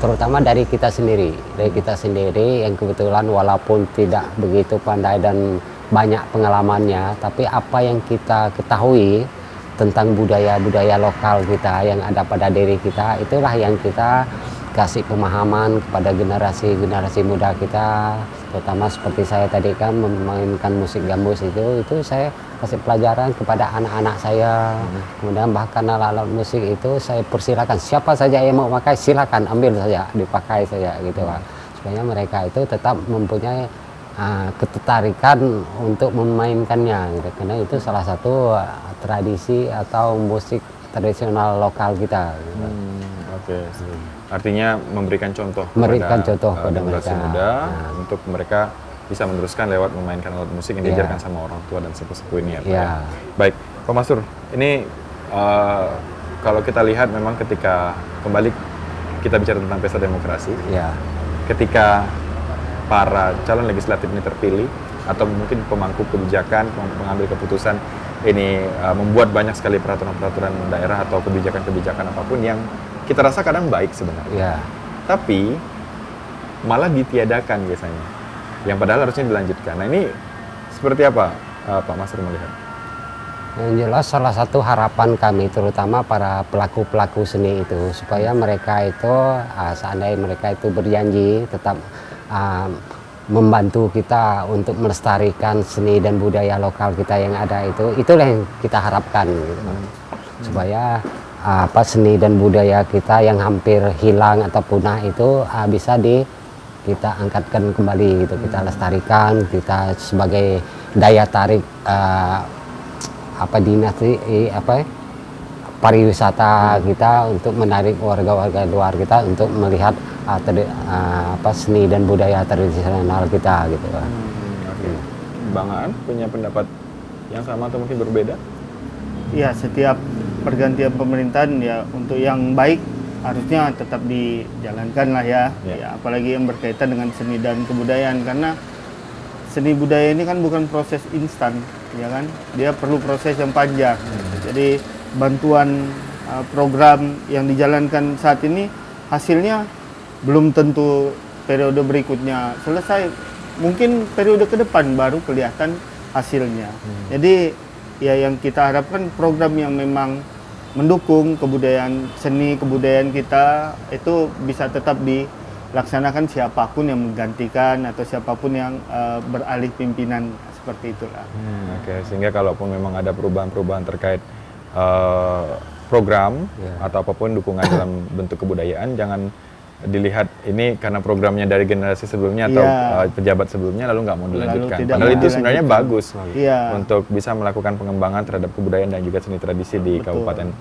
terutama dari kita sendiri. Dari kita sendiri yang kebetulan walaupun tidak begitu pandai dan banyak pengalamannya, tapi apa yang kita ketahui tentang budaya-budaya lokal kita yang ada pada diri kita, itulah yang kita kasih pemahaman kepada generasi muda kita, terutama seperti saya tadi kan memainkan musik gambus itu saya kasih pelajaran kepada anak-anak saya. Kemudian bahkan alat-alat musik itu saya persilakan siapa saja yang mau pakai silakan ambil saja, dipakai saja gitu Pak. Supaya mereka itu tetap mempunyai ketertarikan untuk memainkannya gitu. Karena itu salah satu tradisi atau musik tradisional lokal kita gitu. Oke. Artinya memberikan contoh pada generasi mereka muda untuk mereka bisa meneruskan lewat memainkan alat musik yang diajarkan sama orang tua dan sepupu-sepupu ini ya Pak. Ya. Baik, Pak Mastur, ini kalau kita lihat memang ketika kembali kita bicara tentang pesta demokrasi, Ya. ketika para calon legislatif ini terpilih atau mungkin pemangku kebijakan, pengambil keputusan ini membuat banyak sekali peraturan-peraturan daerah atau kebijakan-kebijakan apapun yang kita rasa kadang baik sebenarnya. Ya. Tapi malah ditiadakan biasanya. Yang padahal harusnya dilanjutkan. Nah ini seperti apa Pak Mastur melihat? Yang jelas salah satu harapan kami terutama para pelaku-pelaku seni itu supaya mereka itu seandainya mereka itu berjanji tetap membantu kita untuk melestarikan seni dan budaya lokal kita yang ada itulah yang kita harapkan gitu. Supaya seni dan budaya kita yang hampir hilang atau punah itu bisa kita angkatkan kembali gitu, kita lestarikan, kita sebagai daya tarik pariwisata kita untuk menarik warga-warga luar kita untuk melihat seni dan budaya tradisional kita gitu. Oke. Bang Aan punya pendapat yang sama atau mungkin berbeda? Ya, setiap pergantian pemerintahan ya untuk yang baik harusnya tetap dijalankan lah ya. Ya, apalagi yang berkaitan dengan seni dan kebudayaan karena seni budaya ini kan bukan proses instan, ya kan? Dia perlu proses yang panjang. Jadi bantuan program yang dijalankan saat ini hasilnya belum tentu periode berikutnya selesai. Mungkin periode ke depan baru kelihatan hasilnya. Jadi ya yang kita harapkan program yang memang mendukung kebudayaan seni kebudayaan kita itu bisa tetap dilaksanakan siapapun yang menggantikan atau siapapun yang beralih pimpinan seperti itulah. Oke, sehingga kalaupun memang ada perubahan-perubahan terkait program atau apapun dukungan dalam bentuk kebudayaan, jangan dilihat ini karena programnya dari generasi sebelumnya atau pejabat sebelumnya lalu nggak mau dilanjutkan. Padahal itu sebenarnya bagus untuk bisa melakukan pengembangan terhadap kebudayaan dan juga seni tradisi di Kabupaten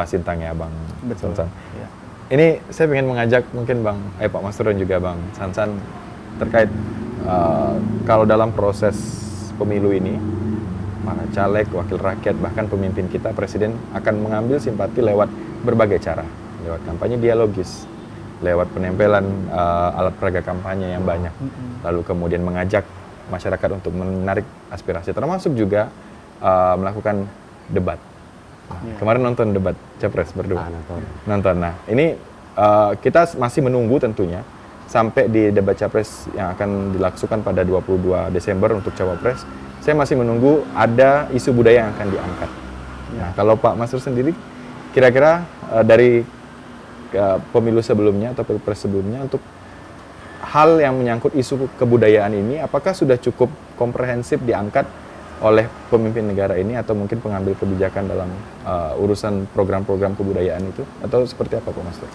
Sintang ya Bang Sansan. Ya. Ini saya ingin mengajak mungkin Pak Mastur dan juga Bang Sansan terkait kalau dalam proses pemilu ini para caleg, wakil rakyat, bahkan pemimpin kita, presiden akan mengambil simpati lewat berbagai cara, lewat kampanye dialogis, lewat penempelan alat peraga kampanye yang banyak, lalu kemudian mengajak masyarakat untuk menarik aspirasi, termasuk juga melakukan debat. Kemarin nonton debat Capres berdua. Nonton. Nah, ini kita masih menunggu tentunya sampai di debat Capres yang akan dilakukan pada 22 Desember untuk Cawapres. Saya masih menunggu ada isu budaya yang akan diangkat. Nah, kalau Pak Mastur sendiri, kira-kira dari pemilu sebelumnya atau pilpres sebelumnya untuk hal yang menyangkut isu kebudayaan ini, apakah sudah cukup komprehensif diangkat oleh pemimpin negara ini atau mungkin pengambil kebijakan dalam urusan program-program kebudayaan itu, atau seperti apa Pak Mastur?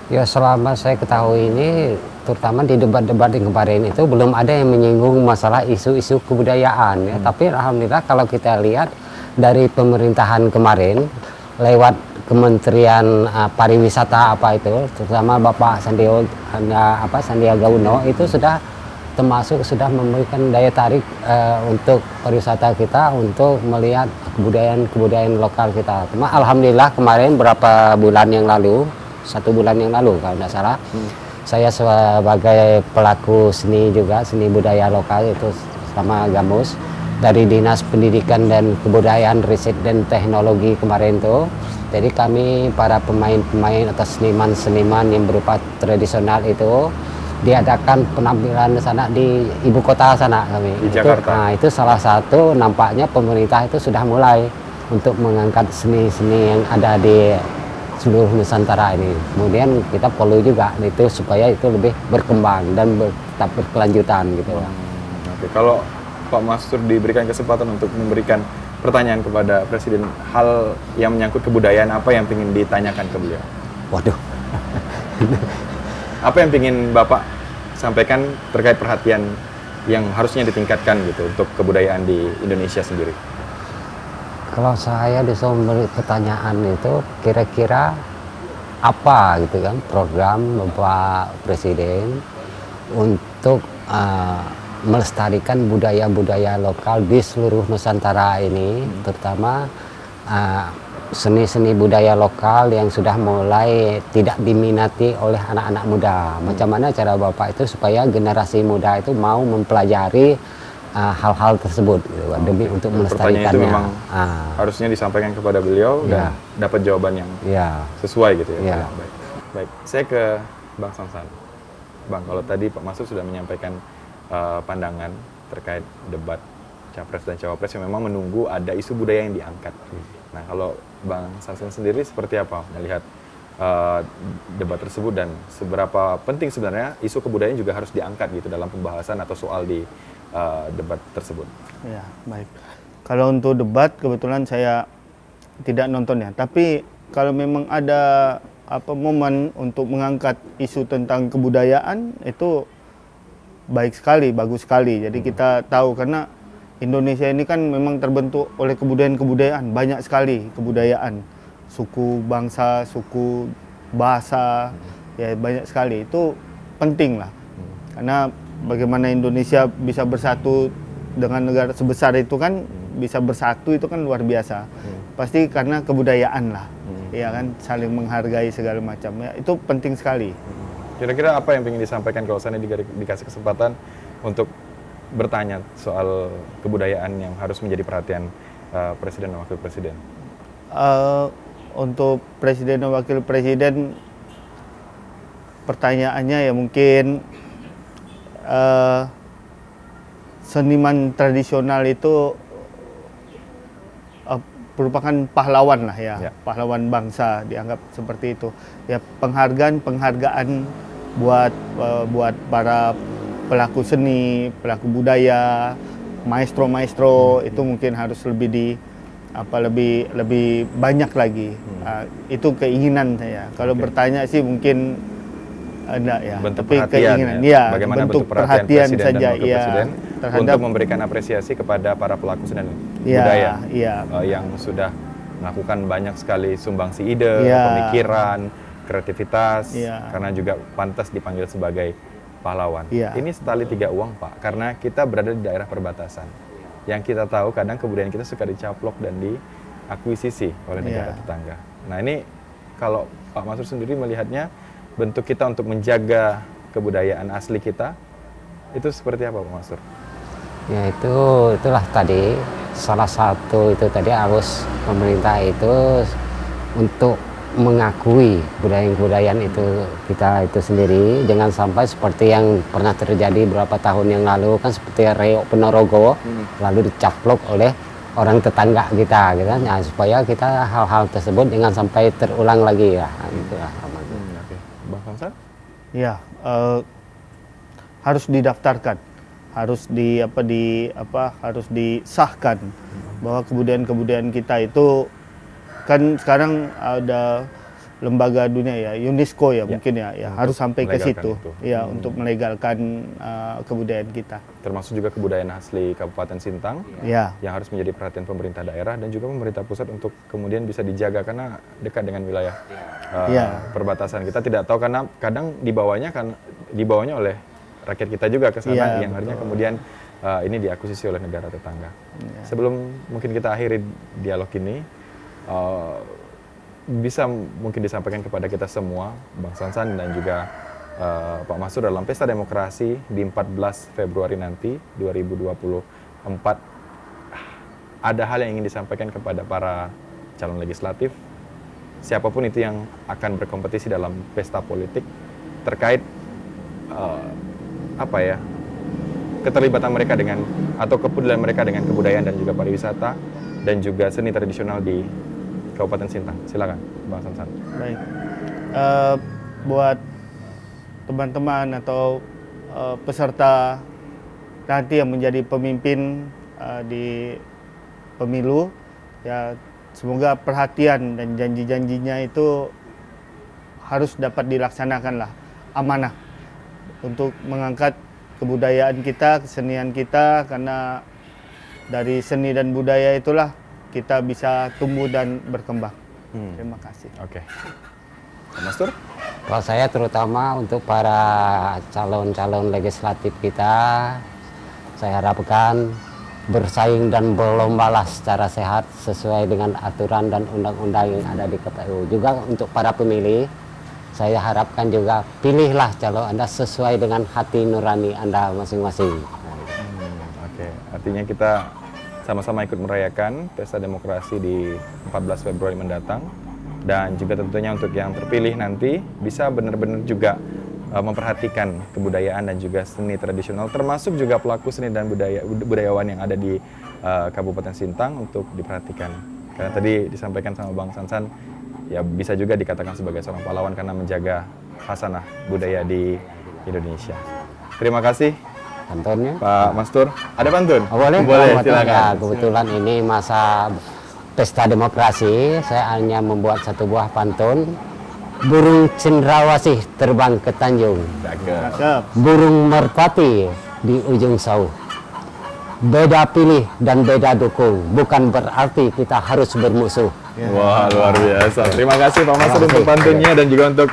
Ya selama saya ketahui ini, terutama di debat-debat yang kemarin itu belum ada yang menyinggung masalah isu-isu kebudayaan. Ya. Tapi alhamdulillah kalau kita lihat dari pemerintahan kemarin lewat Kementerian Pariwisata terutama Bapak Sandiaga Uno itu sudah termasuk sudah memberikan daya tarik untuk pariwisata kita untuk melihat kebudayaan lokal kita. Cuma alhamdulillah kemarin berapa bulan yang lalu, 1 bulan yang lalu kalau tidak salah, saya sebagai pelaku seni juga, seni budaya lokal itu sama Gamus dari Dinas Pendidikan dan Kebudayaan Riset dan Teknologi kemarin tuh. Jadi kami para pemain-pemain atau seniman-seniman yang berupa tradisional itu diadakan penampilan sana di ibu kota sana kami. Di Jakarta. Nah, itu salah satu nampaknya pemerintah itu sudah mulai untuk mengangkat seni-seni yang ada di seluruh Nusantara ini. Kemudian kita perlu juga itu supaya itu lebih berkembang dan tetap berkelanjutan gitu. Oke, kalau Pak Mastur diberikan kesempatan untuk memberikan pertanyaan kepada Presiden, hal yang menyangkut kebudayaan apa yang ingin ditanyakan ke beliau? Waduh. Apa yang ingin Bapak sampaikan terkait perhatian yang harusnya ditingkatkan gitu untuk kebudayaan di Indonesia sendiri? Kalau saya disuruh memberi pertanyaan itu kira-kira apa gitu kan program Bapak Presiden untuk melestarikan budaya-budaya lokal di seluruh Nusantara ini, terutama seni-seni budaya lokal yang sudah mulai tidak diminati oleh anak-anak muda. Macam mana cara Bapak itu supaya generasi muda itu mau mempelajari hal-hal tersebut gitu, demi untuk melestarikannya. Pertanyaan itu memang harusnya disampaikan kepada beliau dan dapat jawaban yang sesuai gitu ya. Baik. Saya ke Bang Sansan. Bang, kalau tadi Pak Mastur sudah menyampaikan pandangan terkait debat Capres dan Cawapres yang memang menunggu ada isu budaya yang diangkat. Nah, kalau Bang Sansan sendiri seperti apa melihat debat tersebut dan seberapa penting sebenarnya isu kebudayaan juga harus diangkat gitu dalam pembahasan atau soal di debat tersebut? Ya, baik. Kalau untuk debat kebetulan saya tidak nonton ya, tapi kalau memang ada momen untuk mengangkat isu tentang kebudayaan itu baik sekali, bagus sekali. Jadi kita tahu karena Indonesia ini kan memang terbentuk oleh kebudayaan-kebudayaan, banyak sekali kebudayaan, suku, bangsa, suku, bahasa, ya banyak sekali. Itu penting lah, karena bagaimana Indonesia bisa bersatu dengan negara sebesar itu kan, bisa bersatu itu kan luar biasa. Pasti karena kebudayaan lah, ya kan, saling menghargai segala macam. Ya, itu penting sekali. Kira-kira apa yang ingin disampaikan kalau saya dikasih kesempatan untuk bertanya soal kebudayaan yang harus menjadi perhatian Presiden dan Wakil Presiden? Untuk Presiden dan Wakil Presiden, pertanyaannya ya mungkin seniman tradisional itu merupakan pahlawan lah ya, pahlawan bangsa dianggap seperti itu. Ya penghargaan buat para pelaku seni, pelaku budaya, maestro itu mungkin harus lebih lebih banyak lagi. Itu keinginan saya. Kalau bertanya sih mungkin enggak ya, bentuk tapi perhatian keinginan ya. Bagaimana bentuk perhatian presiden saja dan wakil presiden terhadap untuk memberikan apresiasi kepada para pelaku seni dan budaya yang sudah melakukan banyak sekali sumbangsi ide, pemikiran, kreativitas, karena juga pantas dipanggil sebagai pahlawan. Ini setali tiga uang, Pak, karena kita berada di daerah perbatasan. Yang kita tahu kadang kebudayaan kita suka dicaplok dan diakuisisi oleh negara tetangga. Nah ini kalau Pak Masrur sendiri melihatnya, bentuk kita untuk menjaga kebudayaan asli kita, itu seperti apa Pak Masrur? Ya itulah tadi salah satu itu tadi harus pemerintah itu untuk mengakui kebudayaan itu kita itu sendiri, jangan sampai seperti yang pernah terjadi beberapa tahun yang lalu kan seperti Reok Ponorogo lalu dicaplok oleh orang tetangga kita gitu kan. Nah, supaya kita hal-hal tersebut jangan sampai terulang lagi ya. Itulah. Bang Samsan? Ya, harus didaftarkan, harus harus disahkan bahwa kebudayaan kita itu kan sekarang ada lembaga dunia ya, UNESCO ya mungkin ya harus sampai ke situ untuk melegalkan kebudayaan kita. Termasuk juga kebudayaan asli Kabupaten Sintang yang harus menjadi perhatian pemerintah daerah dan juga pemerintah pusat untuk kemudian bisa dijaga karena dekat dengan wilayah perbatasan. Kita tidak tahu karena kadang dibawanya oleh rakyat kita juga ke sana yang akhirnya kemudian ini diakuisisi oleh negara tetangga. Sebelum mungkin kita akhiri dialog ini, bisa mungkin disampaikan kepada kita semua, Bang Samsan dan juga Pak Masrur, dalam Pesta Demokrasi di 14 Februari nanti 2024, ada hal yang ingin disampaikan kepada para calon legislatif, siapapun itu yang akan berkompetisi dalam pesta politik terkait keterlibatan mereka dengan atau kepedulian mereka dengan kebudayaan dan juga pariwisata dan juga seni tradisional di Kabupaten Sintang. Silakan, Bang Samsan. Baik. Buat teman-teman atau peserta nanti yang menjadi pemimpin di pemilu, ya semoga perhatian dan janji-janjinya itu harus dapat dilaksanakan lah, amanah untuk mengangkat kebudayaan kita, kesenian kita, karena dari seni dan budaya itulah kita bisa tumbuh dan berkembang. Terima kasih. Oke. Pak Masrur? Kalau saya terutama untuk para calon-calon legislatif kita, saya harapkan bersaing dan berlombalah secara sehat sesuai dengan aturan dan undang-undang yang ada di KPU. Juga untuk para pemilih, saya harapkan juga pilihlah calon Anda sesuai dengan hati nurani Anda masing-masing. Oke, artinya kita sama-sama ikut merayakan Pesta Demokrasi di 14 Februari mendatang, dan juga tentunya untuk yang terpilih nanti bisa benar-benar juga memperhatikan kebudayaan dan juga seni tradisional, termasuk juga pelaku seni dan budayawan yang ada di Kabupaten Sintang untuk diperhatikan. Karena tadi disampaikan sama Bang Samsan, ya bisa juga dikatakan sebagai seorang pahlawan karena menjaga khasanah budaya di Indonesia. Terima kasih. Pantunnya? Pak Masrur, ada pantun? Boleh, silakan. Ya, kebetulan ini masa Pesta Demokrasi, saya hanya membuat satu buah pantun. Burung cendrawasih terbang ke Tanjung, burung merpati di ujung sauh. Beda pilih dan beda dukung, bukan berarti kita harus bermusuh. Wah, luar biasa. Terima kasih Pak Masrur untuk pantunnya dan juga untuk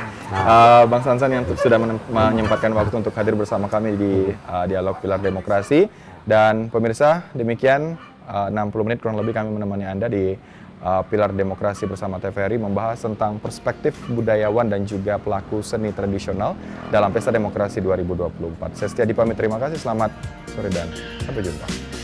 Bang Samsan yang sudah menyempatkan waktu untuk hadir bersama kami di Dialog Pilar Demokrasi. Dan pemirsa, demikian 60 menit kurang lebih kami menemani Anda di Pilar Demokrasi bersama TVRI, membahas tentang perspektif budayawan dan juga pelaku seni tradisional dalam Pesta Demokrasi 2024. Saya Setiadi pamit, terima kasih, selamat sore dan sampai jumpa.